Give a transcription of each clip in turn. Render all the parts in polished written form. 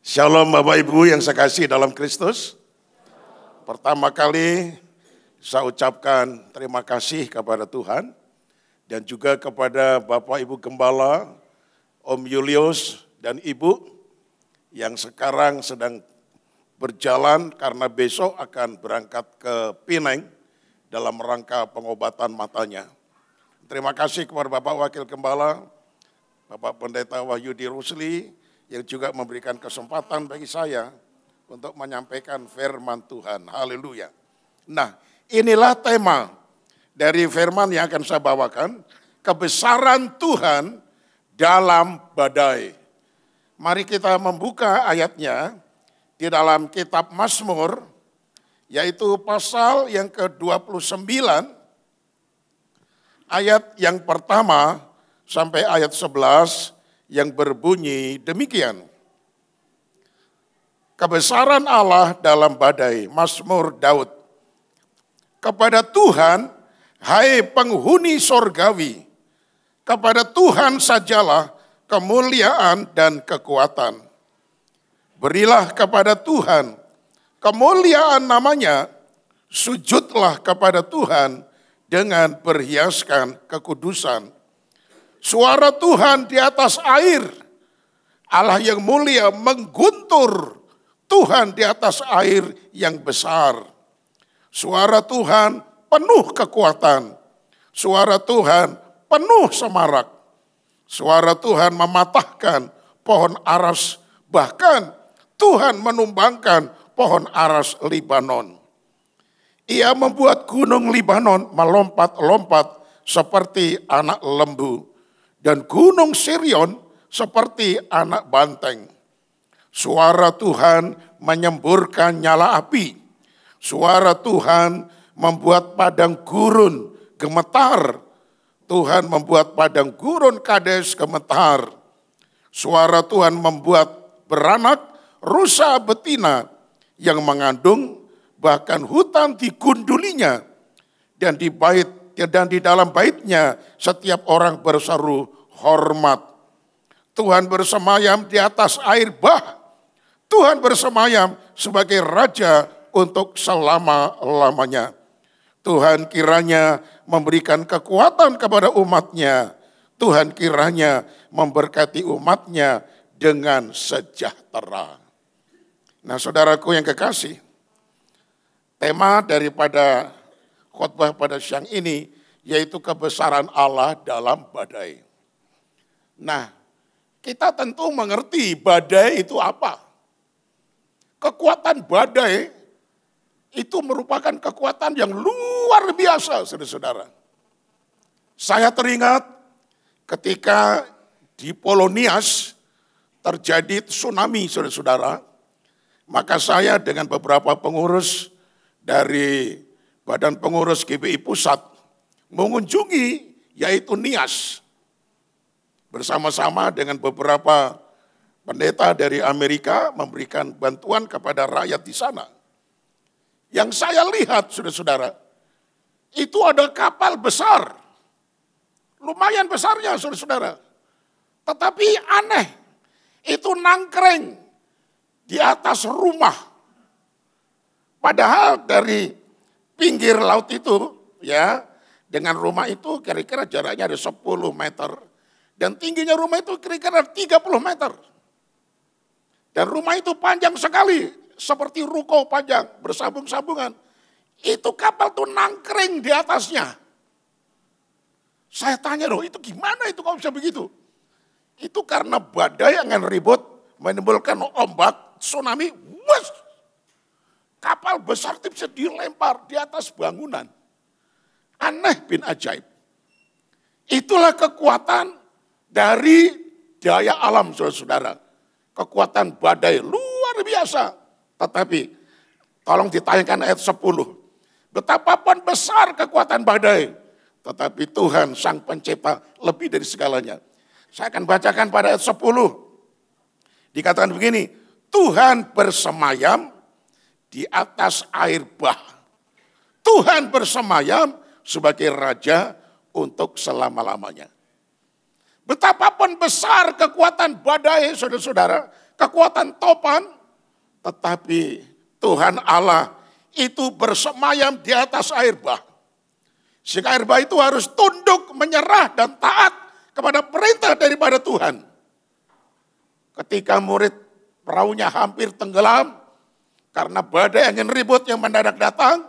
Shalom Bapak Ibu yang saya kasih dalam Kristus. Pertama kali saya ucapkan terima kasih kepada Tuhan dan juga kepada Bapak Ibu Gembala, Om Julius dan Ibu yang sekarang sedang berjalan karena besok akan berangkat ke Pineng dalam rangka pengobatan matanya. Terima kasih kepada Bapak Wakil Gembala, Bapak Pendeta Wahyudi Rusli, yang juga memberikan kesempatan bagi saya untuk menyampaikan firman Tuhan. Haleluya. Nah, inilah tema dari firman yang akan saya bawakan, kebesaran Tuhan dalam badai. Mari kita membuka ayatnya di dalam kitab Mazmur, yaitu pasal yang ke-29, ayat yang pertama sampai ayat 11, yang berbunyi demikian. Kebesaran Allah dalam badai, Mazmur Daud. Kepada Tuhan, hai penghuni sorgawi, kepada Tuhan sajalah kemuliaan dan kekuatan. Berilah kepada Tuhan kemuliaan namanya, sujudlah kepada Tuhan dengan berhiaskan kekudusan. Suara Tuhan di atas air, Allah yang mulia mengguntur, Tuhan di atas air yang besar. Suara Tuhan penuh kekuatan, suara Tuhan penuh semarak. Suara Tuhan mematahkan pohon aras, bahkan Tuhan menumbangkan pohon aras Libanon. Ia membuat gunung Libanon melompat-lompat seperti anak lembu, dan gunung Sirion seperti anak banteng. Suara Tuhan menyemburkan nyala api. Suara Tuhan membuat padang gurun gemetar. Tuhan membuat padang gurun Kades gemetar. Suara Tuhan membuat beranak rusa betina yang mengandung, bahkan hutan digundulinya, dan di dalam baitnya setiap orang berseru hormat. Tuhan bersemayam di atas air bah. Tuhan bersemayam sebagai raja untuk selama-lamanya. Tuhan kiranya memberikan kekuatan kepada umatnya. Tuhan kiranya memberkati umatnya dengan sejahtera. Nah, saudaraku yang kekasih, tema daripada khotbah pada siang ini yaitu kebesaran Allah dalam badai. Nah, kita tentu mengerti badai itu apa. Kekuatan badai itu merupakan kekuatan yang luar biasa, saudara-saudara. Saya teringat ketika di Polonias terjadi tsunami, saudara-saudara. Maka saya dengan beberapa pengurus dari Badan Pengurus GBI Pusat mengunjungi yaitu Nias. Bersama-sama dengan beberapa pendeta dari Amerika memberikan bantuan kepada rakyat di sana. Yang saya lihat, saudara-saudara, itu ada kapal besar. Lumayan besarnya, saudara-saudara. Tetapi aneh, itu nangkring di atas rumah. Padahal dari pinggir laut itu, ya, dengan rumah itu kira-kira jaraknya ada 10 meter. Dan tingginya rumah itu kira-kira 30 meter. Dan rumah itu panjang sekali, seperti ruko panjang, bersambung-sambungan. Itu kapal tuh nangkring di atasnya. Saya tanya loh, itu gimana itu kok bisa begitu? Itu karena badai yang ribut, menimbulkan ombak, tsunami, wuss! Kapal besar itu bisa dilempar di atas bangunan. Aneh bin ajaib. Itulah kekuatan dari daya alam, saudara-saudara. Kekuatan badai luar biasa. Tetapi tolong ditayangkan ayat 10. Betapapun besar kekuatan badai, tetapi Tuhan Sang Pencipta lebih dari segalanya. Saya akan bacakan pada ayat 10. Dikatakan begini, Tuhan bersemayam di atas air bah. Tuhan bersemayam sebagai raja untuk selama-lamanya. Betapapun besar kekuatan badai, saudara-saudara, kekuatan topan, tetapi Tuhan Allah itu bersemayam di atas air bah. Sehingga air bah itu harus tunduk, menyerah dan taat kepada perintah daripada Tuhan. Ketika murid perahunya hampir tenggelam karena badai angin ribut yang mendadak datang,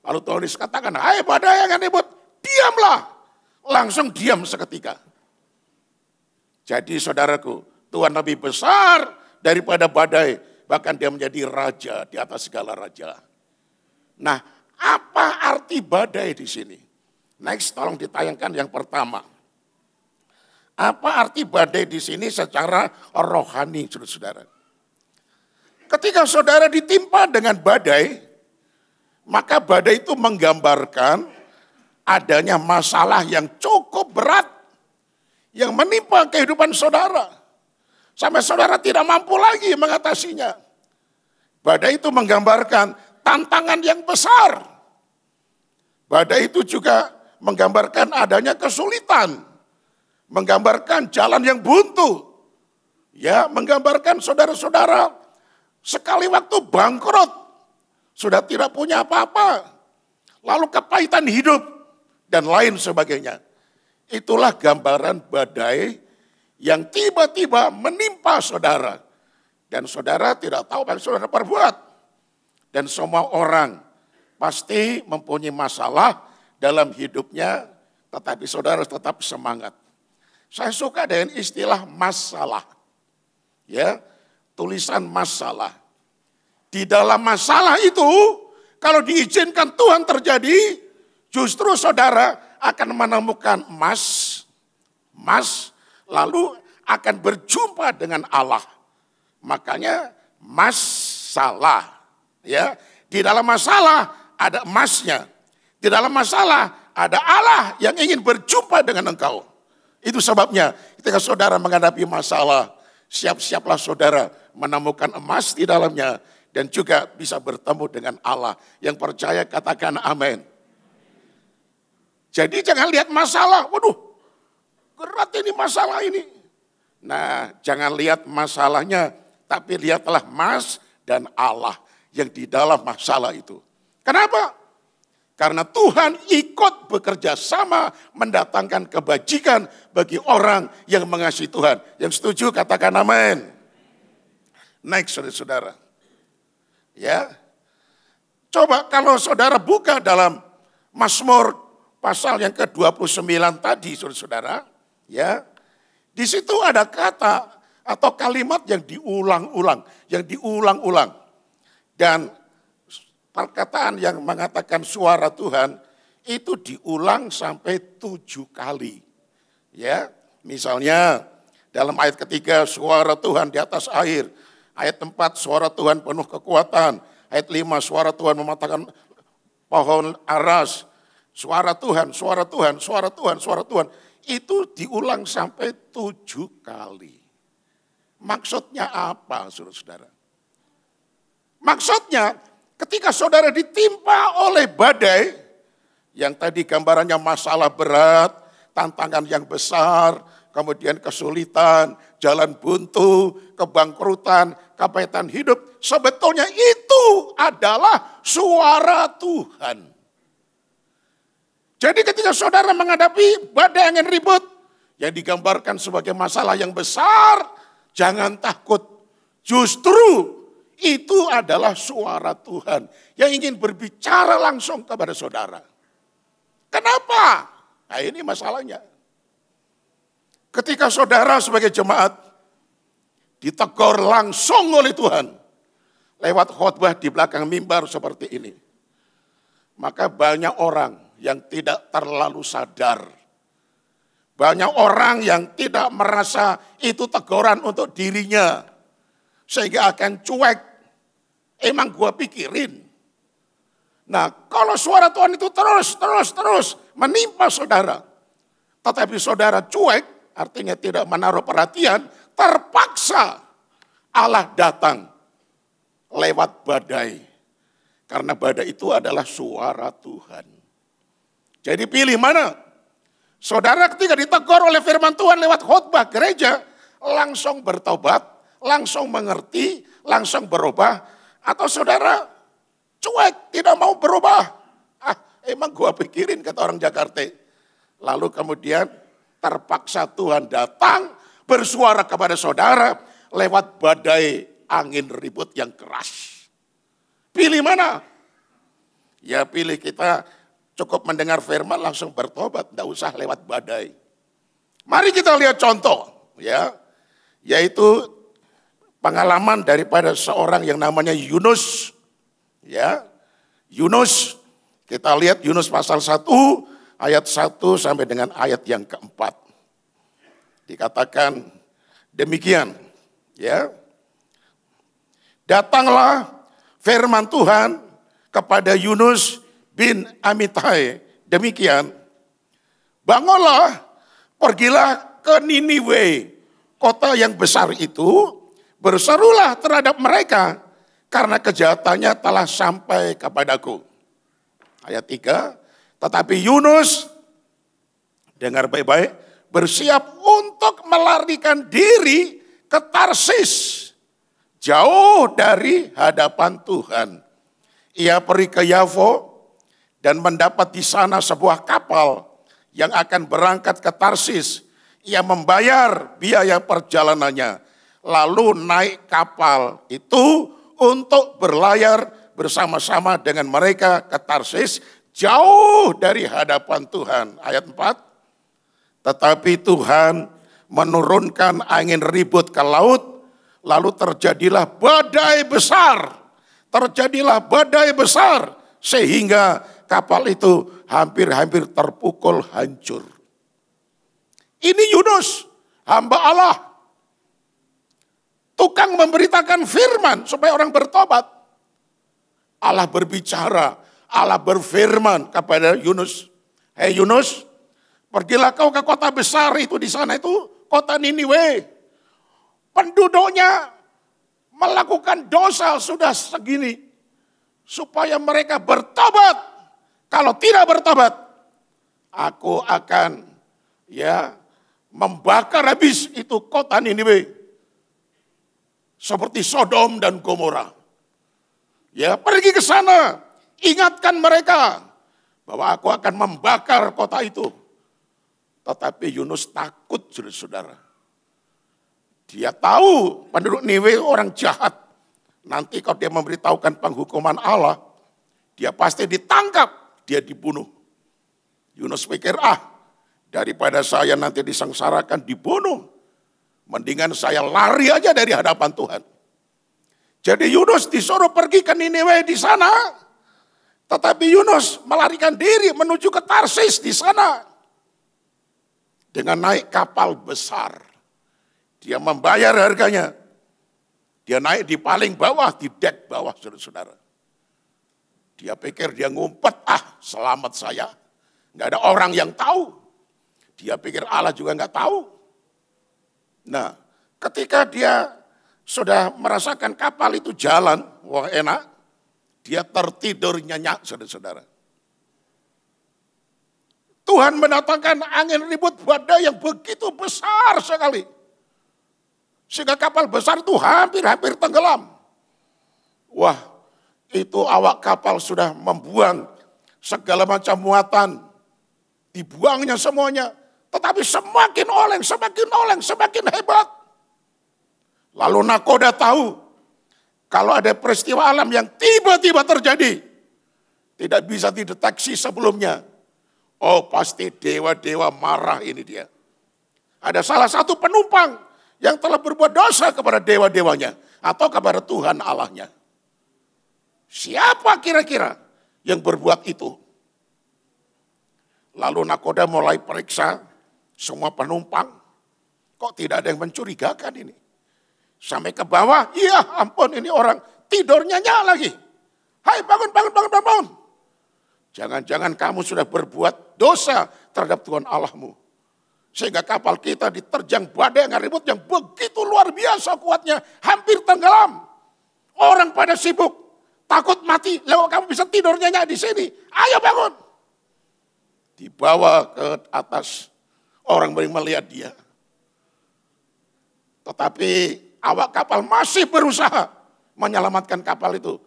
lalu Tuhan Yesus katakan, "Hai badai angin ribut, diamlah." Langsung diam seketika. Jadi saudaraku, Tuhan lebih besar daripada badai, bahkan dia menjadi raja di atas segala raja. Nah, apa arti badai di sini? Next, tolong ditayangkan yang pertama. Apa arti badai di sini secara rohani, saudara-saudara? Ketika saudara ditimpa dengan badai, maka badai itu menggambarkan adanya masalah yang cukup berat yang menimpa kehidupan saudara. Sampai saudara tidak mampu lagi mengatasinya. Badai itu menggambarkan tantangan yang besar. Badai itu juga menggambarkan adanya kesulitan. Menggambarkan jalan yang buntu. Ya, menggambarkan saudara-saudara sekali waktu bangkrut. Sudah tidak punya apa-apa. Lalu kepahitan hidup dan lain sebagainya. Itulah gambaran badai yang tiba-tiba menimpa saudara. Dan saudara tidak tahu apa yang saudara perbuat. Dan semua orang pasti mempunyai masalah dalam hidupnya, tetapi saudara tetap semangat. Saya suka dengan istilah masalah. Ya, tulisan masalah. Di dalam masalah itu, kalau diizinkan Tuhan terjadi, justru saudara akan menemukan emas, lalu akan berjumpa dengan Allah. Makanya masalah, ya. Di dalam masalah ada emasnya. Di dalam masalah ada Allah yang ingin berjumpa dengan engkau. Itu sebabnya ketika saudara menghadapi masalah, siap-siaplah saudara menemukan emas di dalamnya dan juga bisa bertemu dengan Allah. Yang percaya katakan amin. Jadi jangan lihat masalah, waduh berat ini masalah ini. Nah, jangan lihat masalahnya, tapi lihatlah emas dan Allah yang di dalam masalah itu. Kenapa? Karena Tuhan ikut bekerja sama mendatangkan kebajikan bagi orang yang mengasihi Tuhan. Yang setuju katakan amin. Next, saudara-saudara. Ya, coba kalau saudara buka dalam Mazmur pasal yang ke-29 tadi, saudara-saudara, ya, di situ ada kata atau kalimat yang diulang-ulang, dan perkataan yang mengatakan suara Tuhan itu diulang sampai 7 kali, ya. Misalnya dalam ayat ketiga suara Tuhan di atas air, ayat 4 suara Tuhan penuh kekuatan, ayat 5 suara Tuhan mematahkan pohon aras. Suara Tuhan, suara Tuhan, suara Tuhan, suara Tuhan. Itu diulang sampai 7 kali. Maksudnya apa, saudara-saudara? Maksudnya ketika saudara ditimpa oleh badai, yang tadi gambarannya masalah berat, tantangan yang besar, kemudian kesulitan, jalan buntu, kebangkrutan, kepahitan hidup. Sebetulnya itu adalah suara Tuhan. Jadi ketika saudara menghadapi badai angin ribut yang digambarkan sebagai masalah yang besar, jangan takut. Justru itu adalah suara Tuhan yang ingin berbicara langsung kepada saudara. Kenapa? Nah, ini masalahnya. Ketika saudara sebagai jemaat ditegur langsung oleh Tuhan lewat khotbah di belakang mimbar seperti ini, maka banyak orang yang tidak terlalu sadar. Banyak orang yang tidak merasa itu teguran untuk dirinya. Sehingga akan cuek. Emang gua pikirin. Nah, kalau suara Tuhan itu terus menimpa saudara. Tetapi saudara cuek, artinya tidak menaruh perhatian, terpaksa Allah datang lewat badai. Karena badai itu adalah suara Tuhan. Jadi pilih mana? Saudara ketika ditegur oleh firman Tuhan lewat khotbah gereja, langsung bertobat, langsung mengerti, langsung berubah, atau saudara cuek, tidak mau berubah. Emang gua pikirin, kata orang Jakarta. Lalu kemudian terpaksa Tuhan datang bersuara kepada saudara lewat badai angin ribut yang keras. Pilih mana? Ya pilih kita cukup mendengar firman langsung bertobat, tidak usah lewat badai. Mari kita lihat contoh, ya, yaitu pengalaman daripada seorang yang namanya Yunus. Ya, Yunus, kita lihat Yunus pasal 1 ayat 1 sampai dengan ayat yang keempat. Dikatakan demikian, ya. Datanglah firman Tuhan kepada Yunus bin Amittai, demikian. Bangunlah, pergilah ke Niniwe, kota yang besar itu, berserulah terhadap mereka, karena kejahatannya telah sampai kepadaku. Ayat 3, tetapi Yunus, dengar baik-baik, bersiap untuk melarikan diri ke Tarsis, jauh dari hadapan Tuhan. Ia pergi ke Yafo dan mendapat di sana sebuah kapal yang akan berangkat ke Tarsis. Ia membayar biaya perjalanannya, lalu naik kapal itu untuk berlayar bersama-sama dengan mereka ke Tarsis, jauh dari hadapan Tuhan. Ayat 4, tetapi Tuhan menurunkan angin ribut ke laut, lalu terjadilah badai besar. Terjadilah badai besar, sehingga kapal itu hampir-hampir terpukul hancur. Ini Yunus, hamba Allah. Tukang memberitakan firman supaya orang bertobat. Allah berbicara, Allah berfirman kepada Yunus. Hei Yunus, pergilah kau ke kota besar itu, di sana itu kota Niniwe. Penduduknya melakukan dosa sudah segini. Supaya mereka bertobat. Kalau tidak bertobat, aku akan membakar habis itu kota Niniwe. Seperti Sodom dan Gomora. Ya, pergi ke sana, ingatkan mereka bahwa aku akan membakar kota itu. Tetapi Yunus takut, saudara. Dia tahu penduduk Niniwe orang jahat. Nanti kalau dia memberitahukan penghukuman Allah, dia pasti ditangkap, dia dibunuh. Yunus pikir, daripada saya nanti disengsarakan, dibunuh, mendingan saya lari aja dari hadapan Tuhan. Jadi Yunus disuruh pergi ke Niniwe di sana. Tetapi Yunus melarikan diri menuju ke Tarsis di sana. Dengan naik kapal besar. Dia membayar harganya. Dia naik di paling bawah, di dek bawah, saudara-saudara. Dia pikir dia ngumpet, selamat saya. Nggak ada orang yang tahu. Dia pikir Allah juga nggak tahu. Nah, ketika dia sudah merasakan kapal itu jalan, wah enak, dia tertidur nyenyak, saudara-saudara. Tuhan mendatangkan angin ribut badai yang begitu besar sekali. Sehingga kapal besar itu hampir-hampir tenggelam. Wah, itu awak kapal sudah membuang segala macam muatan. Dibuangnya semuanya. Tetapi semakin oleng, semakin hebat. Lalu nakoda tahu, kalau ada peristiwa alam yang tiba-tiba terjadi, tidak bisa dideteksi sebelumnya. Oh, pasti dewa-dewa marah ini dia. Ada salah satu penumpang yang telah berbuat dosa kepada dewa-dewanya atau kepada Tuhan Allahnya. Siapa kira-kira yang berbuat itu? Lalu nakoda mulai periksa semua penumpang. Kok tidak ada yang mencurigakan ini? Sampai ke bawah, iya ampun ini orang tidurnya nyenyak lagi. Hai bangun. Jangan-jangan kamu sudah berbuat dosa terhadap Tuhan Allahmu. Sehingga kapal kita diterjang badai yang ribut yang begitu luar biasa kuatnya. Hampir tenggelam. Orang pada sibuk. Takut mati. Lalu kamu bisa tidur nyenyak di sini. Ayo bangun. Dibawa ke atas. Orang melihat dia. Tetapi awak kapal masih berusaha menyelamatkan kapal itu.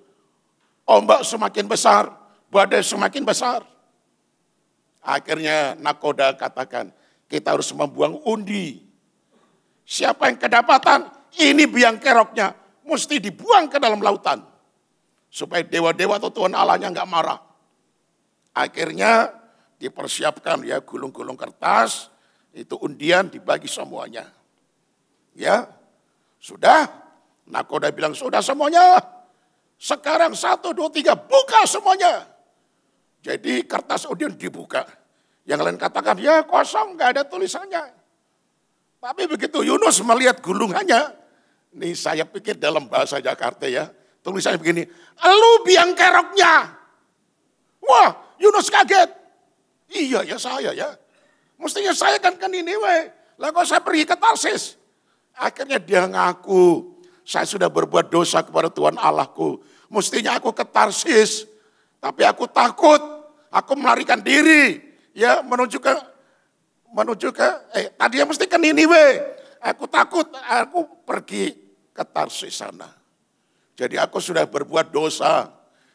Ombak semakin besar, badai semakin besar. Akhirnya nakoda katakan, kita harus membuang undi. Siapa yang kedapatan, ini biang keroknya, mesti dibuang ke dalam lautan. Supaya dewa-dewa atau Tuhan Allahnya enggak marah. Akhirnya dipersiapkan ya gulung-gulung kertas, itu undian dibagi semuanya. Ya, sudah, nakoda bilang sudah semuanya. Sekarang 1, 2, 3 buka semuanya. Jadi kertas undian dibuka. Yang lain katakan ya kosong gak ada tulisannya. Tapi begitu Yunus melihat gulungannya. Ini saya pikir dalam bahasa Jakarta ya. Tulisannya begini. Elu biang keroknya. Wah Yunus kaget. Iya ya saya ya. Mestinya saya kan ke Niniwe. Lah kok saya pergi ke Tarsis. Akhirnya dia ngaku. Saya sudah berbuat dosa kepada Tuhan Allahku. Mestinya aku ke Tarsis. Tapi aku takut. Aku melarikan diri. Ya menuju ke tadinya mesti ke Niniwe. Aku takut. Aku pergi ke Tarsis sana. Jadi aku sudah berbuat dosa.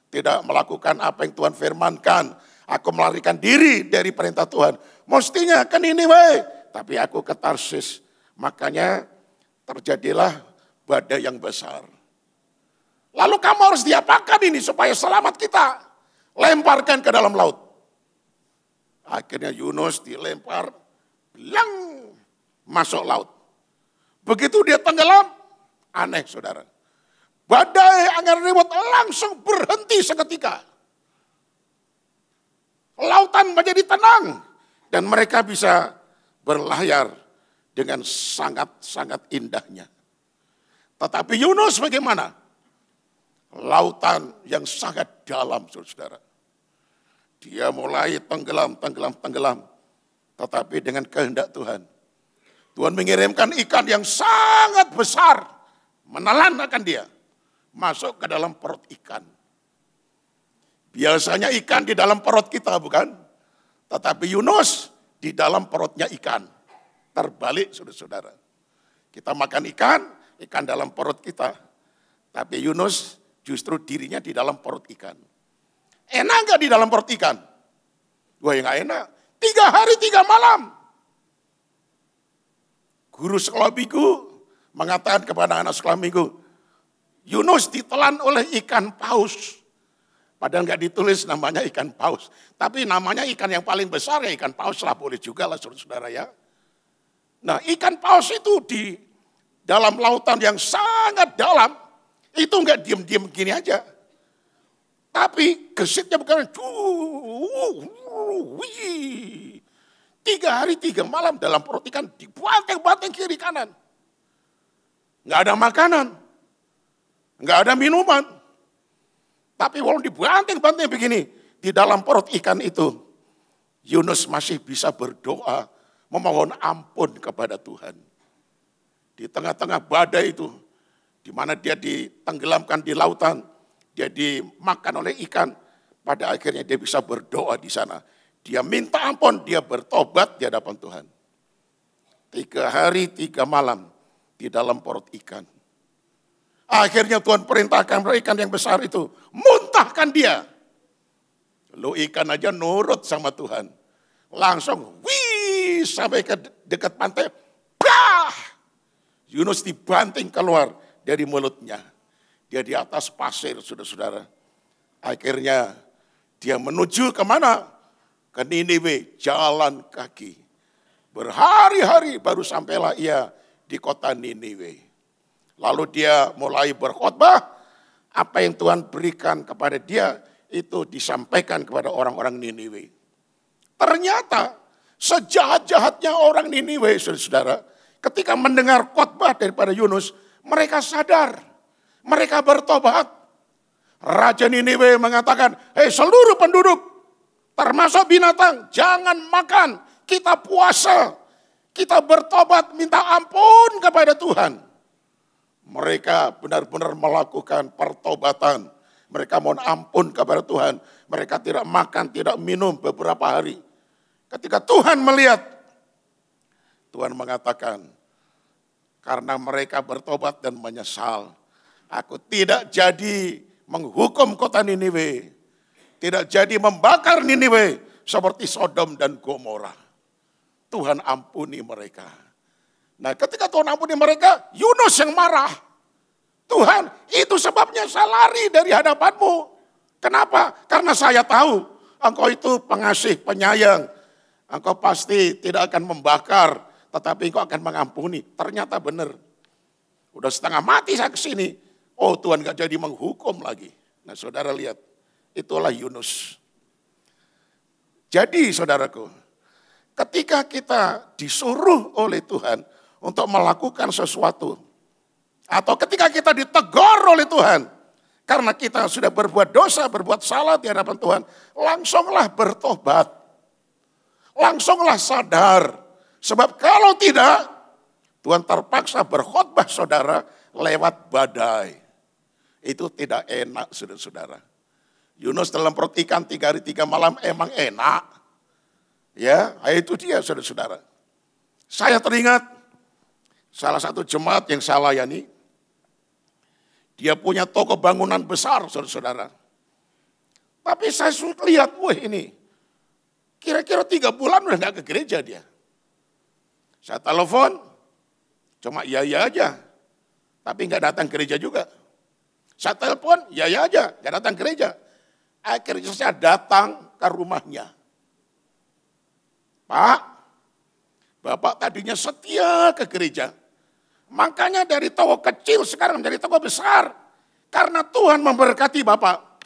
Tidak melakukan apa yang Tuhan firmankan. Aku melarikan diri dari perintah Tuhan. Mestinya ke Niniwe. Tapi aku ke Tarsis. Makanya terjadilah badai yang besar. Lalu kamu harus diapakan ini supaya selamat kita? Lemparkan ke dalam laut. Akhirnya Yunus dilempar, belang masuk laut. Begitu dia tenggelam, aneh saudara. Badai angin ribut langsung berhenti seketika. Lautan menjadi tenang. Dan mereka bisa berlayar dengan sangat-sangat indahnya. Tetapi Yunus bagaimana? Lautan yang sangat dalam, saudara. Dia mulai tenggelam. Tetapi dengan kehendak Tuhan. Tuhan mengirimkan ikan yang sangat besar. Menelan akan dia. Masuk ke dalam perut ikan. Biasanya ikan di dalam perut kita, bukan? Tetapi Yunus di dalam perutnya ikan. Terbalik, saudara-saudara. Kita makan ikan dalam perut kita. Tapi Yunus justru dirinya di dalam perut ikan. Enak gak di dalam perut ikan? Wah ya gak enak. 3 hari 3 malam. Guru sekolah minggu mengatakan kepada anak sekolah minggu, Yunus ditelan oleh ikan paus. Padahal gak ditulis namanya ikan paus. Tapi namanya ikan yang paling besar ya ikan paus lah. Boleh juga lah saudara-saudara ya. Nah ikan paus itu di dalam lautan yang sangat dalam. Itu enggak diam-diam begini aja. Tapi gesitnya bukan 3 hari 3 malam dalam perut ikan dibanting-banting kiri kanan. Enggak ada makanan. Enggak ada minuman. Tapi walau dibanting-banting begini. Di dalam perut ikan itu. Yunus masih bisa berdoa. Memohon ampun kepada Tuhan. Di tengah-tengah badai itu. Di mana dia ditenggelamkan di lautan, dia dimakan oleh ikan, pada akhirnya dia bisa berdoa di sana. Dia minta ampun, dia bertobat di hadapan Tuhan. 3 hari 3 malam di dalam perut ikan. Akhirnya Tuhan perintahkan ikan yang besar itu, muntahkan dia. Lu ikan aja nurut sama Tuhan. Langsung, sampai ke dekat pantai, Yunus dibanting keluar dari mulutnya. Dia di atas pasir, saudara-saudara. Akhirnya dia menuju kemana? Ke Niniwe, jalan kaki. Berhari-hari baru sampailah ia di kota Niniwe. Lalu dia mulai berkhotbah. Apa yang Tuhan berikan kepada dia, itu disampaikan kepada orang-orang Niniwe. Ternyata sejahat-jahatnya orang Niniwe, saudara-saudara, ketika mendengar khotbah daripada Yunus, mereka sadar, mereka bertobat. Raja Niniwe mengatakan, hei seluruh penduduk, termasuk binatang, jangan makan, kita puasa, kita bertobat, minta ampun kepada Tuhan. Mereka benar-benar melakukan pertobatan. Mereka mohon ampun kepada Tuhan. Mereka tidak makan, tidak minum beberapa hari. Ketika Tuhan melihat, Tuhan mengatakan, Karena mereka bertobat dan menyesal. Aku tidak jadi menghukum kota Niniwe. Tidak jadi membakar Niniwe seperti Sodom dan Gomora. Tuhan ampuni mereka. Nah, ketika Tuhan ampuni mereka, Yunus yang marah. Tuhan, itu sebabnya saya lari dari hadapanmu. Kenapa? Karena saya tahu Engkau itu pengasih, penyayang. Engkau pasti tidak akan membakar, tetapi Engkau akan mengampuni. Ternyata benar. Udah setengah mati saya kesini. Oh, Tuhan gak jadi menghukum lagi. Nah, saudara lihat, itulah Yunus. Jadi saudaraku, ketika kita disuruh oleh Tuhan untuk melakukan sesuatu, atau ketika kita ditegur oleh Tuhan, karena kita sudah berbuat dosa, berbuat salah di hadapan Tuhan, langsunglah bertobat. Langsunglah sadar. Sebab kalau tidak, Tuhan terpaksa berkhotbah saudara lewat badai. Itu tidak enak saudara-saudara. Yunus dalam perut ikan 3 hari 3 malam emang enak. Ya, itu dia saudara-saudara. Saya teringat salah satu jemaat yang saya layani. Dia punya toko bangunan besar saudara-saudara. Tapi saya lihat, wah ini kira-kira 3 bulan udah gak ke gereja dia. Saya telepon, cuma iya aja. Tapi gak datang gereja juga. Saya telepon, ya aja, gak datang gereja. Akhirnya saya datang ke rumahnya. Pak, Bapak tadinya setia ke gereja. Makanya dari toko kecil sekarang menjadi toko besar. Karena Tuhan memberkati Bapak.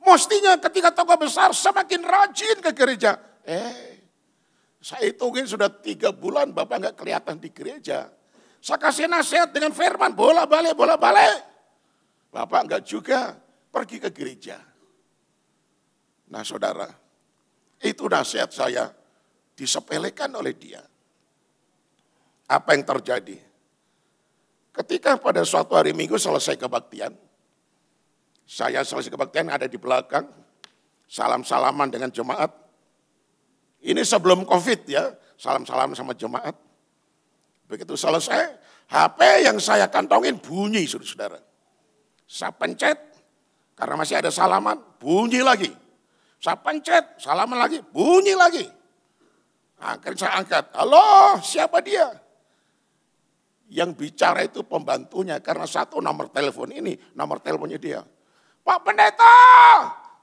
Mestinya ketika toko besar semakin rajin ke gereja. Saya hitungin sudah 3 bulan Bapak gak kelihatan di gereja. Saya kasih nasihat dengan firman, bola-balik. Bapak enggak juga pergi ke gereja. Nah saudara, itu nasihat saya disepelekan oleh dia. Apa yang terjadi? Ketika pada suatu hari Minggu selesai kebaktian, saya selesai kebaktian ada di belakang, salam-salaman dengan jemaat. Ini sebelum COVID ya, salam-salaman sama jemaat. Begitu selesai, HP yang saya kantongin bunyi saudara. Saya pencet, karena masih ada salaman, bunyi lagi. Saya pencet, salaman lagi, bunyi lagi. Akhirnya saya angkat, halo siapa dia? Yang bicara itu pembantunya, karena satu nomor telepon ini, nomor teleponnya dia. Pak Pendeta,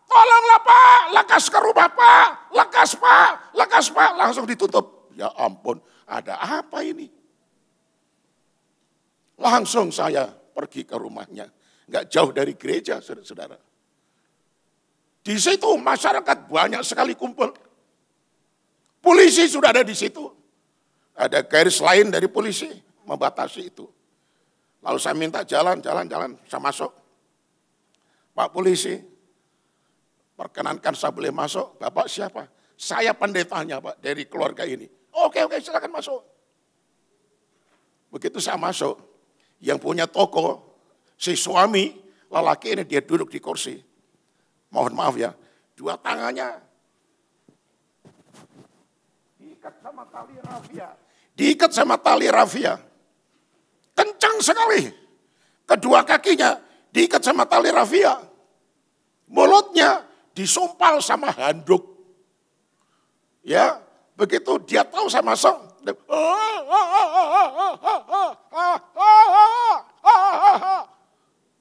tolonglah Pak, lekas ke rumah Pak, lekas Pak, langsung ditutup. Ya ampun, ada apa ini? Langsung saya pergi ke rumahnya. Enggak jauh dari gereja, saudara-saudara. Di situ masyarakat banyak sekali kumpul. Polisi sudah ada di situ. Ada garis lain dari polisi membatasi itu. Lalu saya minta jalan, saya masuk. Pak polisi, perkenankan saya boleh masuk. Bapak siapa? Saya pendetanya Pak, dari keluarga ini. Oke, silakan masuk. Begitu saya masuk, yang punya toko, si suami lelaki ini dia duduk di kursi. Mohon maaf ya, 2 tangannya diikat sama tali rafia. Kencang sekali. Kedua kakinya diikat sama tali rafia. Mulutnya disumpal sama handuk. Ya, begitu dia tahu saya masuk.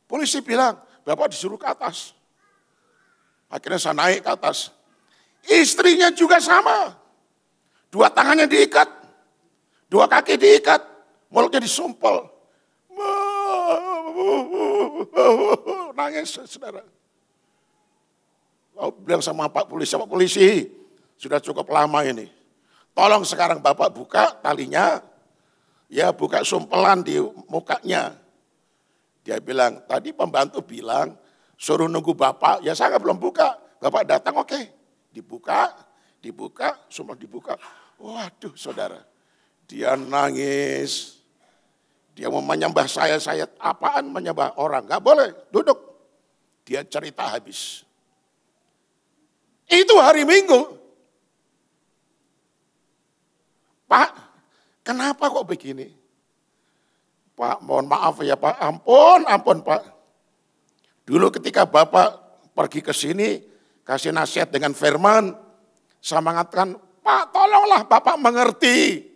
Polisi bilang, Bapak disuruh ke atas. Akhirnya saya naik ke atas. Istrinya juga sama. 2 tangannya diikat. 2 kaki diikat. Mulutnya disumpal. Nangis saudara. Lalu bilang sama Pak Polisi, sudah cukup lama ini. Tolong sekarang Bapak buka talinya. Ya buka sumpelan di mukanya. Dia bilang, tadi pembantu bilang, suruh nunggu Bapak, ya saya belum buka. Bapak datang, oke. Dibuka, semua dibuka. Waduh saudara, dia nangis. Dia mau menyembah saya apaan menyembah orang? Gak boleh, duduk. Dia cerita habis. Itu hari Minggu. Pak, kenapa kok begini? Pak, mohon maaf ya Pak, ampun Pak. Dulu ketika Bapak pergi ke sini, kasih nasihat dengan firman, saya mengatakan, Pak tolonglah Bapak mengerti.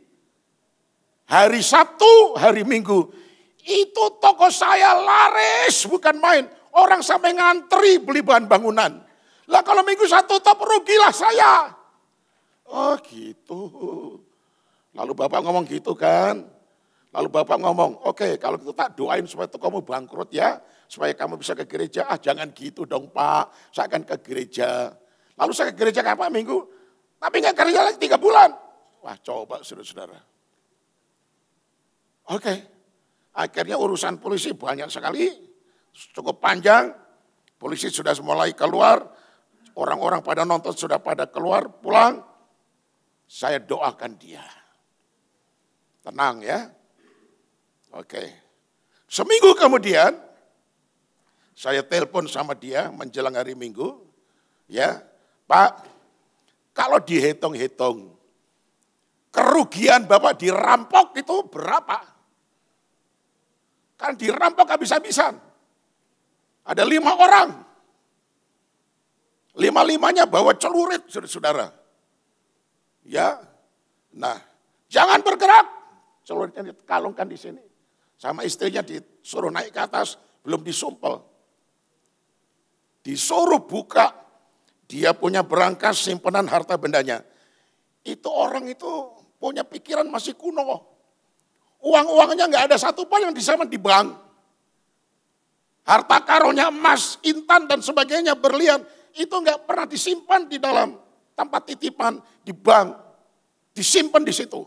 Hari Sabtu, hari Minggu, itu toko saya laris, bukan main. Orang sampai ngantri beli bahan bangunan. Lah kalau Minggu satu tutup, rugilah saya. Oh gitu. Lalu Bapak ngomong gitu kan. Lalu Bapak ngomong, oke, kalau gitu tak doain supaya kamu bangkrut ya. Supaya kamu bisa ke gereja. Ah jangan gitu dong Pak, saya akan ke gereja. Lalu saya ke gereja kapan Minggu? Tapi nggak kerja lagi 3 bulan. Wah coba saudara-saudara. Oke, akhirnya urusan polisi banyak sekali, cukup panjang. Polisi sudah mulai keluar, orang-orang pada nonton sudah pada keluar, pulang. Saya doakan dia. Tenang ya. Oke. Seminggu kemudian, saya telepon sama dia menjelang hari Minggu. Ya, Pak, kalau dihitung-hitung, kerugian Bapak dirampok itu berapa? Kan dirampok habis-habisan. Ada 5 orang. 5-5-nya bawa celurit, saudara. Ya, nah, jangan bergerak. Celuritnya dikalungkan di sini. Sama istrinya disuruh naik ke atas, belum disumpel. Disuruh buka, dia punya berangkas simpanan harta bendanya. Itu orang itu punya pikiran masih kuno. Uang-uangnya nggak ada satu pun yang disimpan di bank. Harta karunnya emas, intan dan sebagainya berlian. Itu nggak pernah disimpan di dalam tempat titipan di bank. Disimpan di situ.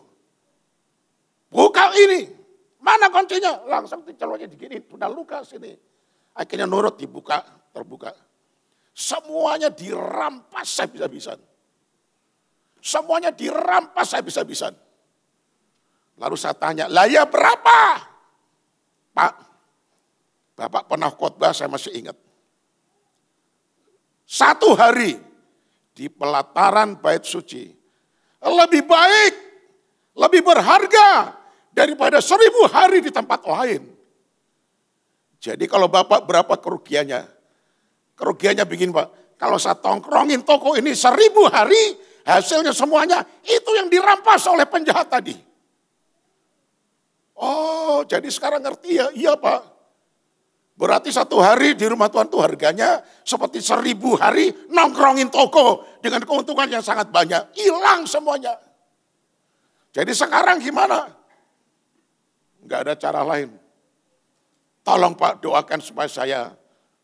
Buka ini. Mana kuncinya? Langsung diceloknya digini. Udah luka sini. Akhirnya nurut dibuka, terbuka. Semuanya dirampas habis-habisan. Semuanya dirampas habis-habisan. Lalu saya tanya, lah ya berapa? Pak, Bapak pernah khotbah saya masih ingat. 1 hari di pelataran bait suci. Lebih baik, lebih berharga daripada 1000 hari di tempat lain. Jadi kalau Bapak berapa kerugiannya? Kerugiannya begini Pak, kalau saya tongkrongin toko ini 1000 hari, hasilnya semuanya itu yang dirampas oleh penjahat tadi. Oh, jadi sekarang ngerti ya? Iya Pak. Berarti 1 hari di rumah Tuhan itu harganya seperti 1000 hari nongkrongin toko dengan keuntungan yang sangat banyak. Hilang semuanya. Jadi sekarang gimana? Enggak ada cara lain. Tolong Pak doakan supaya saya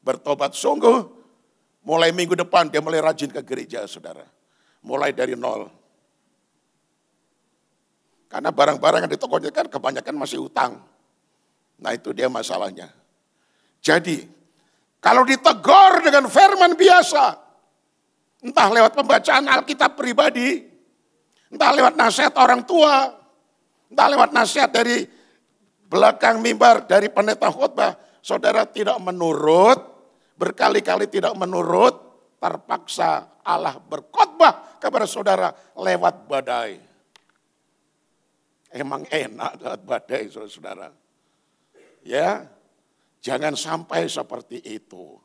bertobat sungguh. Mulai minggu depan dia mulai rajin ke gereja saudara. Mulai dari 0. Karena barang-barang yang di tokonya kan kebanyakan masih utang. Nah itu dia masalahnya. Jadi kalau ditegur dengan firman biasa, entah lewat pembacaan Alkitab pribadi, entah lewat nasihat orang tua, entah lewat nasihat dari belakang mimbar dari pendeta khotbah, saudara tidak menurut, berkali-kali tidak menurut, terpaksa Allah berkhotbah kepada saudara lewat badai. Emang enak lewat badai saudara. Ya, jangan sampai seperti itu.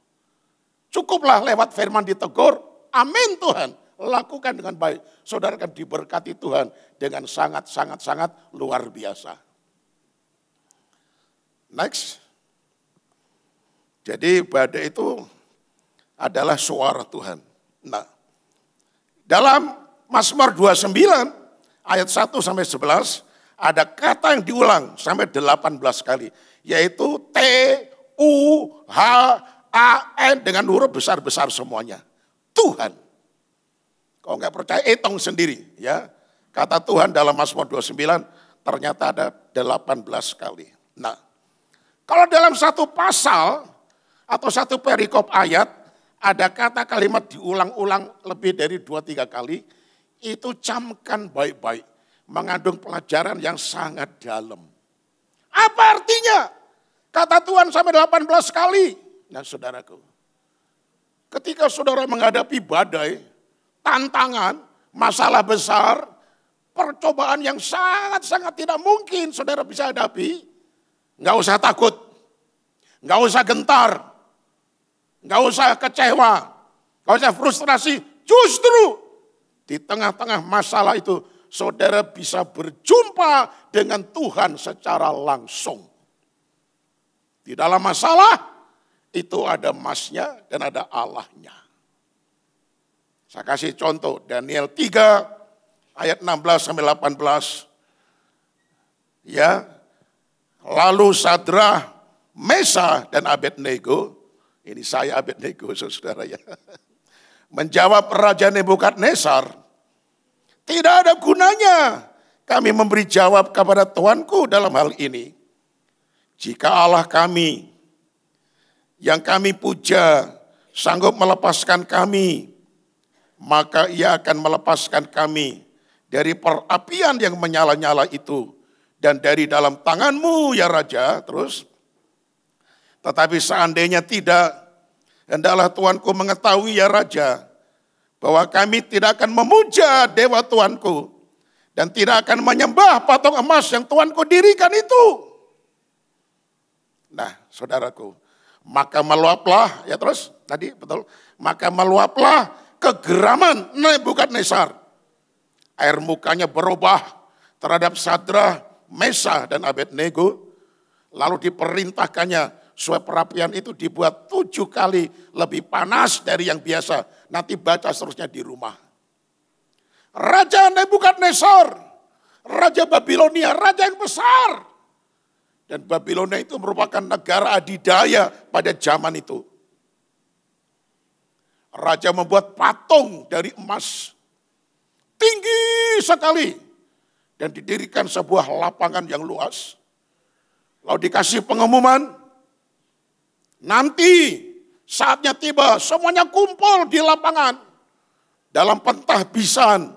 Cukuplah lewat firman ditegur, amin Tuhan. Lakukan dengan baik. Saudara akan diberkati Tuhan dengan sangat luar biasa. Next. Jadi badai itu adalah suara Tuhan. Nah, dalam Mazmur 29 ayat 1-11 ada kata yang diulang sampai 18 kali. Yaitu T-U-H-A-N dengan huruf besar-besar semuanya. Tuhan. Kalau nggak percaya, hitung sendiri. Ya. Kata Tuhan dalam Mazmur 29 ternyata ada 18 kali. Nah, kalau dalam satu pasal atau satu perikop ayat, ada kata kalimat diulang-ulang lebih dari 2-3 kali, itu camkan baik-baik. Mengandung pelajaran yang sangat dalam. Apa artinya? Kata Tuhan sampai 18 kali. Nah saudaraku, ketika saudara menghadapi badai, tantangan, masalah besar, percobaan yang sangat-sangat tidak mungkin saudara bisa hadapi, nggak usah takut, nggak usah gentar, nggak usah kecewa, nggak usah frustrasi. Justru di tengah-tengah masalah itu, saudara bisa berjumpa dengan Tuhan secara langsung. Di dalam masalah, itu ada Masnya dan ada Allahnya. Saya kasih contoh, Daniel 3 ayat 16 sampai 18. Ya, lalu Sadrah, Mesa dan Abednego, ini saya Abednego saudara ya, menjawab Raja Nebukadnezar, tidak ada gunanya kami memberi jawab kepada Tuanku dalam hal ini. Jika Allah kami yang kami puja sanggup melepaskan kami, maka ia akan melepaskan kami dari perapian yang menyala-nyala itu dan dari dalam tanganmu ya Raja. Terus, tetapi seandainya tidak, hendaklah Tuanku mengetahui ya Raja, bahwa kami tidak akan memuja dewa Tuanku dan tidak akan menyembah patung emas yang Tuanku dirikan itu. Nah, saudaraku, maka meluaplah, ya terus tadi betul, maka meluaplah kegeraman Nebukadnezar. Air mukanya berubah terhadap Sadrah, Mesa dan Abednego. Lalu diperintahkannya supaya perapian itu dibuat 7 kali lebih panas dari yang biasa. Nanti baca seterusnya di rumah. Raja Nebukadnezar, Raja Babilonia, raja yang besar. Dan Babilonia itu merupakan negara adidaya pada zaman itu. Raja membuat patung dari emas. Tinggi sekali. Dan didirikan sebuah lapangan yang luas. Lalu dikasih pengumuman. Nanti saatnya tiba, semuanya kumpul di lapangan. Dalam pentahbisan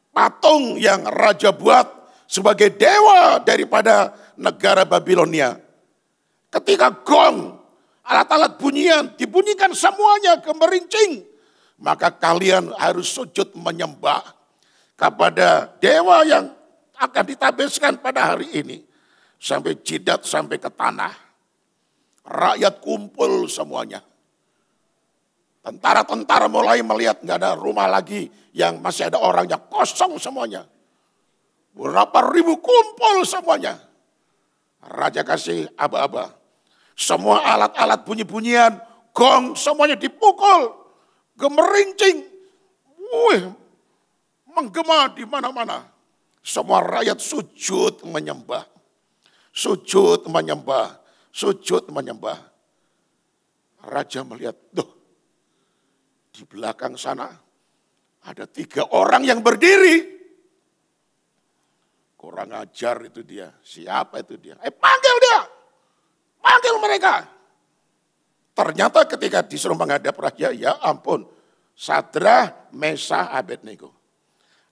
patung yang raja buat sebagai dewa daripada negara Babilonia. Ketika gong, alat-alat bunyian dibunyikan semuanya gemerincing, maka kalian harus sujud menyembah kepada dewa yang akan ditabiskan pada hari ini. Sampai jidat, sampai ke tanah. Rakyat kumpul semuanya. Tentara-tentara mulai melihat nggak ada rumah lagi yang masih ada orangnya, kosong semuanya. Berapa ribu kumpul semuanya. Raja kasih aba-aba. Semua alat-alat bunyi-bunyian, gong, semuanya dipukul. Gemerincing. Menggema di mana-mana. Semua rakyat sujud menyembah. Sujud menyembah. Sujud menyembah. Raja melihat, di belakang sana ada 3 orang yang berdiri. Kurang ajar itu dia. Siapa itu dia? Panggil dia. Panggil mereka. Ternyata ketika disuruh menghadap raja, ya ampun. Sadrah, Mesa, Abednego.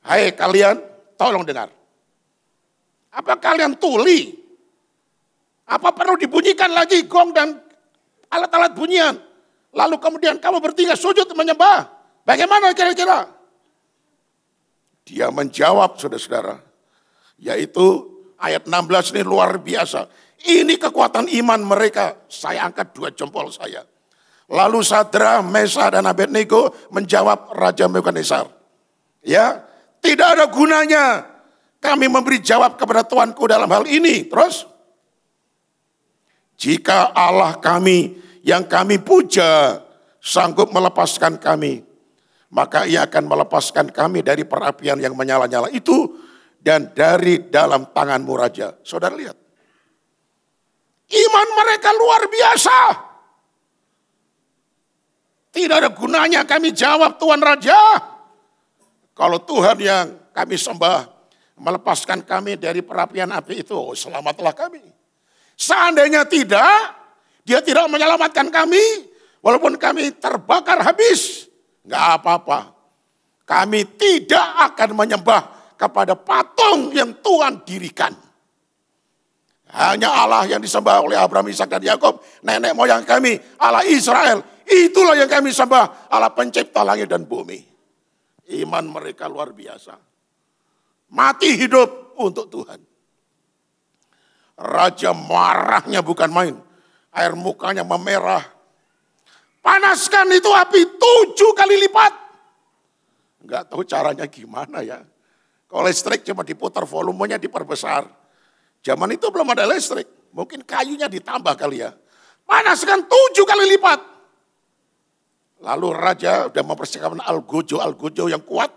Hai kalian, tolong dengar. Apa kalian tuli? Apa perlu dibunyikan lagi gong dan alat-alat bunyian? Lalu kemudian kamu bertiga sujud menyembah. Bagaimana kira-kira? Dia menjawab, saudara-saudara. Yaitu ayat 16 ini luar biasa. Ini kekuatan iman mereka. Saya angkat 2 jempol saya. Lalu Sadrah, Mesa dan Abednego menjawab Raja Nebukadnezar. Ya, tidak ada gunanya kami memberi jawab kepada Tuanku dalam hal ini. Terus, jika Allah kami yang kami puja sanggup melepaskan kami, maka ia akan melepaskan kami dari perapian yang menyala-nyala itu dan dari dalam tanganmu Raja. Saudara lihat. Iman mereka luar biasa. Tidak ada gunanya kami jawab Tuan Raja. Kalau Tuhan yang kami sembah melepaskan kami dari perapian api itu, selamatlah kami. Seandainya tidak, dia tidak menyelamatkan kami, walaupun kami terbakar habis, enggak apa-apa. Kami tidak akan menyembah kepada patung yang Tuhan dirikan. Hanya Allah yang disembah oleh Abraham, Ishak dan Yakub, nenek moyang kami, Allah Israel. Itulah yang kami sembah, Allah pencipta langit dan bumi. Iman mereka luar biasa. Mati hidup untuk Tuhan. Raja marahnya bukan main. Air mukanya memerah. Panaskan itu api 7 kali lipat. Enggak tahu caranya gimana ya. Kalau listrik cuma diputar, volumenya diperbesar. Zaman itu belum ada listrik. Mungkin kayunya ditambah kali ya. Panaskan 7 kali lipat. Lalu raja udah mempersiapkan algojo yang kuat.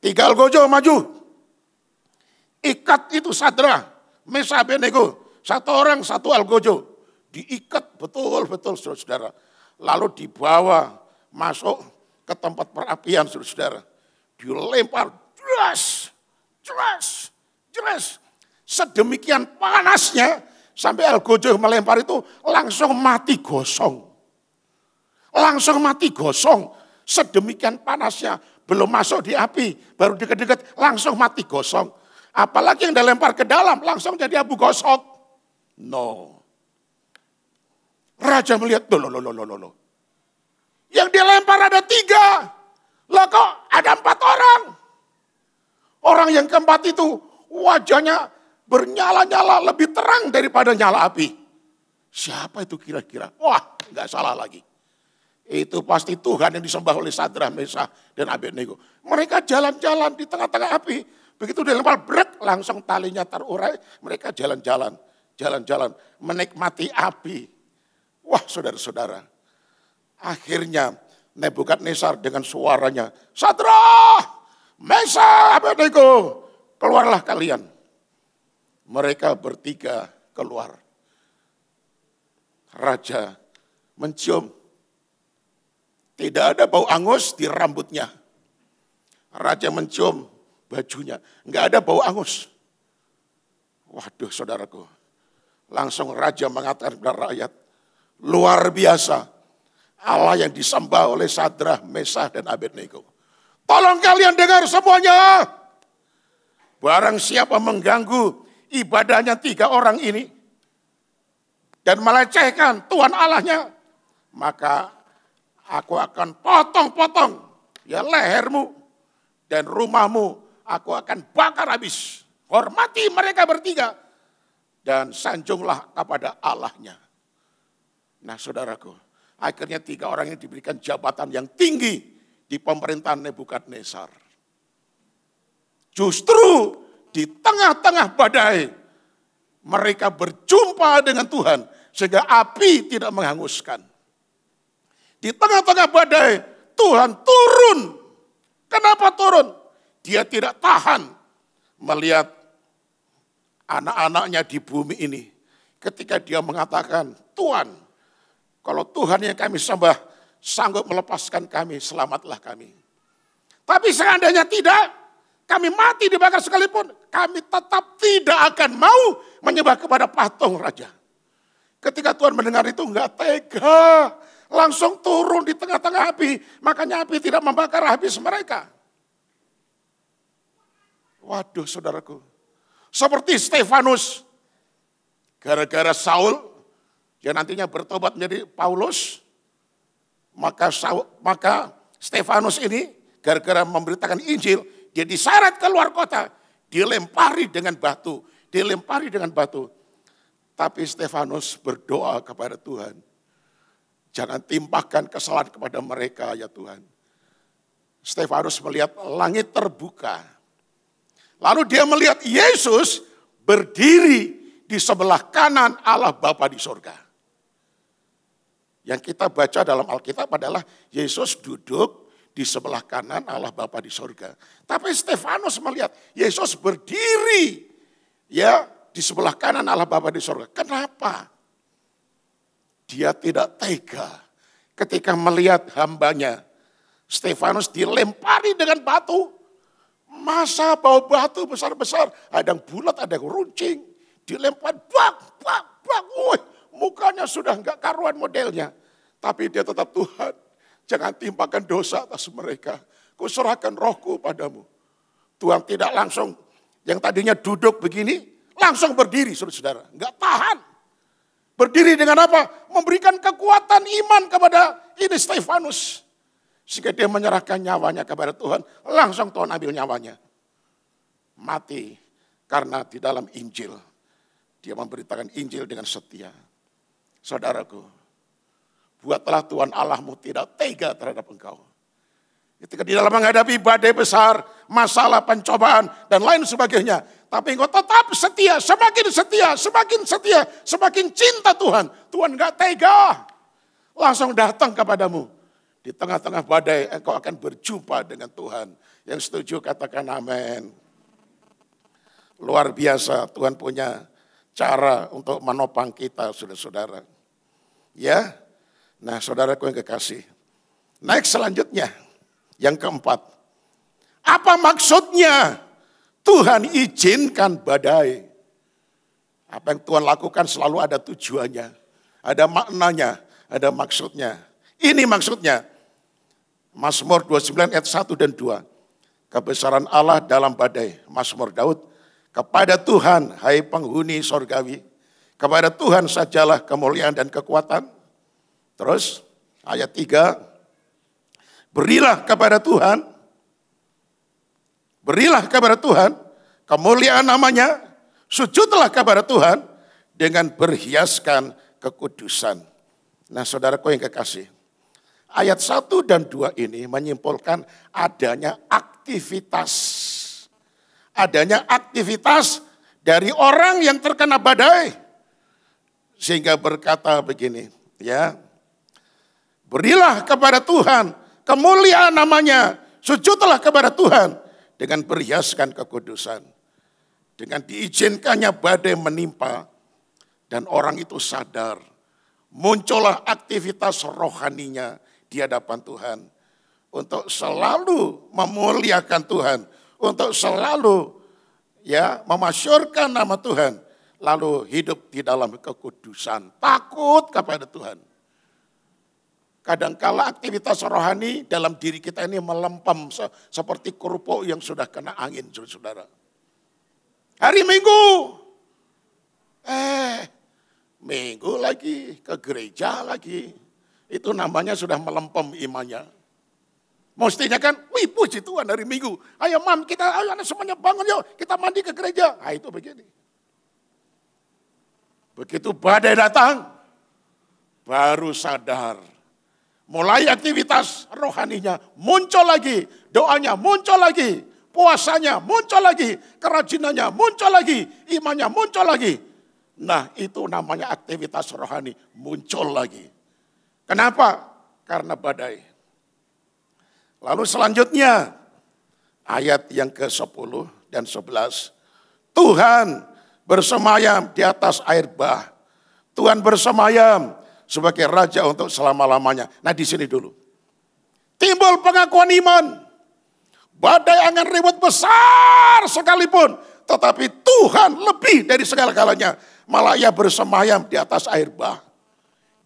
3 algojo maju. Ikat itu Sadra, Mesah, Abednego. 1 orang 1 algojo. Diikat betul-betul saudara-saudara. Lalu dibawa masuk ke tempat perapian saudara-saudara. Dilempar, jelas. Sedemikian panasnya sampai algojo melempar itu langsung mati gosong. Sedemikian panasnya, belum masuk di api, baru deket-deket langsung mati gosong. Apalagi yang dilempar ke dalam langsung jadi abu gosok. No. Raja melihat, loh. Yang dilempar ada 3. Lah kok ada 4 orang. Orang yang keempat itu wajahnya bernyala-nyala lebih terang daripada nyala api. Siapa itu kira-kira? Wah, nggak salah lagi. Itu pasti Tuhan yang disembah oleh Sadra, Mesah, dan Abednego. Mereka jalan-jalan di tengah-tengah api. Begitu dilempar brek, langsung talinya terurai. Mereka jalan-jalan, menikmati api. Wah, saudara-saudara. Akhirnya Nebukadnezar dengan suaranya, Sadra, Mesah, Abednego, keluarlah kalian. Mereka bertiga keluar. Raja mencium. Tidak ada bau angus di rambutnya. Raja mencium bajunya. Enggak ada bau angus. Waduh saudaraku. Langsung raja mengatakan kepada rakyat. Luar biasa. Allah yang disembah oleh Sadra, Mesah, dan Abednego. Tolong kalian dengar semuanya. Barang siapa mengganggu ibadahnya 3 orang ini. Dan melecehkan Tuhan Allahnya. Maka aku akan potong-potong ya lehermu dan rumahmu. Aku akan bakar habis. Hormati mereka bertiga. Dan sanjunglah kepada Allahnya. Nah saudaraku, akhirnya 3 orang ini diberikan jabatan yang tinggi di pemerintahan Nebukadnezar. Justru di tengah-tengah badai, mereka berjumpa dengan Tuhan sehingga api tidak menghanguskan. Di tengah-tengah badai, Tuhan turun. Kenapa turun? Dia tidak tahan melihat anak-anaknya di bumi ini. Ketika dia mengatakan, Tuhan, kalau Tuhan yang kami sembah sanggup melepaskan kami, selamatlah kami. Tapi seandainya tidak, kami mati dibakar sekalipun, kami tetap tidak akan mau menyembah kepada patung raja. Ketika Tuhan mendengar itu enggak tega, langsung turun di tengah-tengah api, makanya api tidak membakar habis mereka. Waduh saudaraku, seperti Stefanus, gara-gara Saul, yang nantinya bertobat menjadi Paulus, maka Stefanus ini gara-gara memberitakan Injil, dia diseret keluar kota, dilempari dengan batu. Tapi Stefanus berdoa kepada Tuhan, jangan timpahkan kesalahan kepada mereka ya Tuhan. Stefanus melihat langit terbuka. Lalu dia melihat Yesus berdiri di sebelah kanan Allah Bapa di surga. Yang kita baca dalam Alkitab adalah Yesus duduk di sebelah kanan Allah Bapa di surga. Tapi Stefanus melihat Yesus berdiri ya di sebelah kanan Allah Bapa di surga. Kenapa? Dia tidak tega ketika melihat hambanya. Stefanus dilempari dengan batu. Masa bawa batu besar-besar, ada yang bulat, ada yang runcing. Dilempar, bak. Wih, mukanya sudah enggak karuan modelnya. Tapi dia tetap, Tuhan, jangan timpakan dosa atas mereka. Kuserahkan rohku padamu. Tuhan tidak langsung, yang tadinya duduk begini, langsung berdiri, saudara-saudara. Enggak tahan. Berdiri dengan apa? Memberikan kekuatan iman kepada ini Stefanus. Sehingga dia menyerahkan nyawanya kepada Tuhan. Langsung Tuhan ambil nyawanya. Mati. Karena di dalam Injil dia memberitakan Injil dengan setia. Saudaraku, buatlah Tuhan Allahmu tidak tega terhadap engkau. Ketika di dalam menghadapi badai besar, masalah, pencobaan, dan lain sebagainya. Tapi engkau tetap setia, semakin setia, semakin cinta Tuhan. Tuhan gak tega. Langsung datang kepadamu. Di tengah-tengah badai engkau akan berjumpa dengan Tuhan. Yang setuju katakan amin. Luar biasa Tuhan punya cara untuk menopang kita saudara-saudara. Ya, nah saudaraku yang kekasih. Next selanjutnya. Yang keempat, apa maksudnya Tuhan izinkan badai? Apa yang Tuhan lakukan selalu ada tujuannya, ada maknanya, ada maksudnya. Ini maksudnya, Mazmur 29 ayat 1 dan 2. Kebesaran Allah dalam badai, Mazmur Daud. Kepada Tuhan, hai penghuni sorgawi, kepada Tuhan sajalah kemuliaan dan kekuatan. Terus ayat 3. Berilah kepada Tuhan, kemuliaan namanya, sujudlah kepada Tuhan dengan berhiaskan kekudusan. Nah saudaraku yang kekasih, ayat 1 dan 2 ini menyimpulkan adanya aktivitas. Adanya aktivitas dari orang yang terkena badai. Sehingga berkata begini, ya, berilah kepada Tuhan, kemuliaan namanya, sujudlah kepada Tuhan dengan berhiaskan kekudusan. Dengan diizinkannya badai menimpa dan orang itu sadar, muncullah aktivitas rohaninya di hadapan Tuhan untuk selalu memuliakan Tuhan, untuk selalu ya memasyurkan nama Tuhan, lalu hidup di dalam kekudusan, takut kepada Tuhan. Kadangkala aktivitas rohani dalam diri kita ini melempem seperti kerupuk yang sudah kena angin, saudara. Hari Minggu, Minggu lagi, ke gereja lagi. Itu namanya sudah melempem imannya. Mestinya kan, wih puji Tuhan hari Minggu. Ayo mam, ayo anak semuanya bangun yuk, kita mandi ke gereja. Nah itu begini. Begitu badai datang, baru sadar. Mulai aktivitas rohaninya muncul lagi, doanya muncul lagi, puasanya muncul lagi, kerajinannya muncul lagi, imannya muncul lagi. Nah itu namanya aktivitas rohani muncul lagi. Kenapa? Karena badai. Lalu selanjutnya ayat yang ke-10 dan 11. Tuhan bersemayam di atas air bah. Tuhan bersemayam sebagai raja untuk selama-lamanya. Nah di sini dulu. Timbul pengakuan iman. Badai angin ribut besar sekalipun. Tetapi Tuhan lebih dari segala-galanya. Malah ia bersemayam di atas air bah.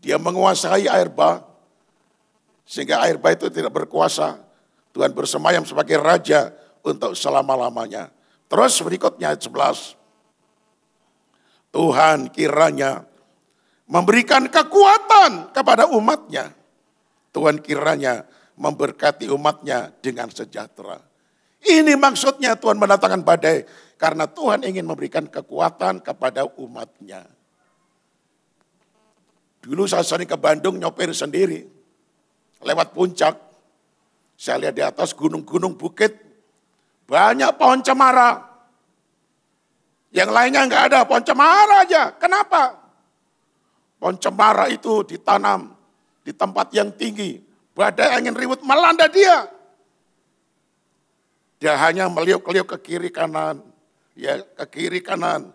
Dia menguasai air bah. Sehingga air bah itu tidak berkuasa. Tuhan bersemayam sebagai raja untuk selama-lamanya. Terus berikutnya ayat 11. Tuhan kiranya memberikan kekuatan kepada umatnya. Tuhan kiranya memberkati umatnya dengan sejahtera. Ini maksudnya Tuhan mendatangkan badai. Karena Tuhan ingin memberikan kekuatan kepada umatnya. Dulu saya sering ke Bandung nyopir sendiri. Lewat puncak. Saya lihat di atas gunung-gunung bukit. Banyak pohon cemara. Yang lainnya enggak ada, pohon cemara aja. Kenapa? Pohon cemara itu ditanam di tempat yang tinggi. Badai angin ribut melanda dia. Dia hanya meliuk-liuk ke kiri kanan. Ya, ke kiri kanan.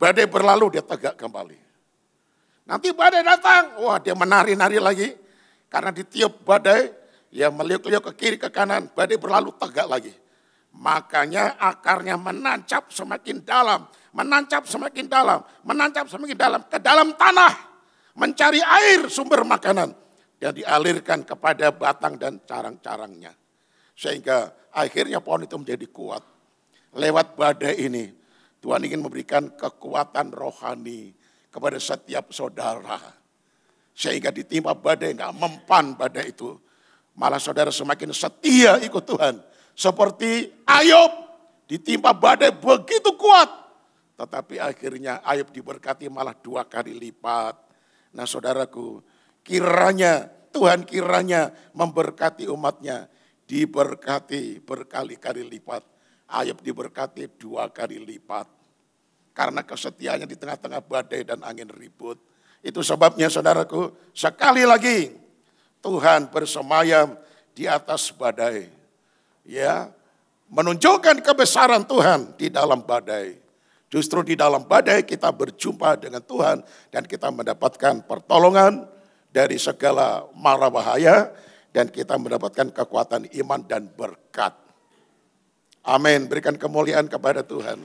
Badai berlalu, dia tegak kembali. Nanti badai datang, wah dia menari-nari lagi. Karena ditiup badai, ya meliuk-liuk ke kiri ke kanan. Badai berlalu, tegak lagi. Makanya akarnya menancap semakin dalam. Menancap semakin dalam. Menancap semakin dalam. Ke dalam tanah. Mencari air sumber makanan. Dan dialirkan kepada batang dan carang-carangnya. Sehingga akhirnya pohon itu menjadi kuat. Lewat badai ini, Tuhan ingin memberikan kekuatan rohani kepada setiap saudara. Sehingga ditimpa badai, nggak mempan badai itu. Malah saudara semakin setia ikut Tuhan. Seperti Ayub, ditimpa badai begitu kuat. Tetapi akhirnya Ayub diberkati malah 2 kali lipat. Nah saudaraku, Tuhan kiranya memberkati umatnya. Diberkati berkali-kali lipat. Ayub diberkati 2 kali lipat. Karena kesetiaannya di tengah-tengah badai dan angin ribut. Itu sebabnya saudaraku, sekali lagi Tuhan bersemayam di atas badai. Ya, menunjukkan kebesaran Tuhan di dalam badai. Justru di dalam badai kita berjumpa dengan Tuhan dan kita mendapatkan pertolongan dari segala mara bahaya dan kita mendapatkan kekuatan iman dan berkat. Amin. Berikan kemuliaan kepada Tuhan.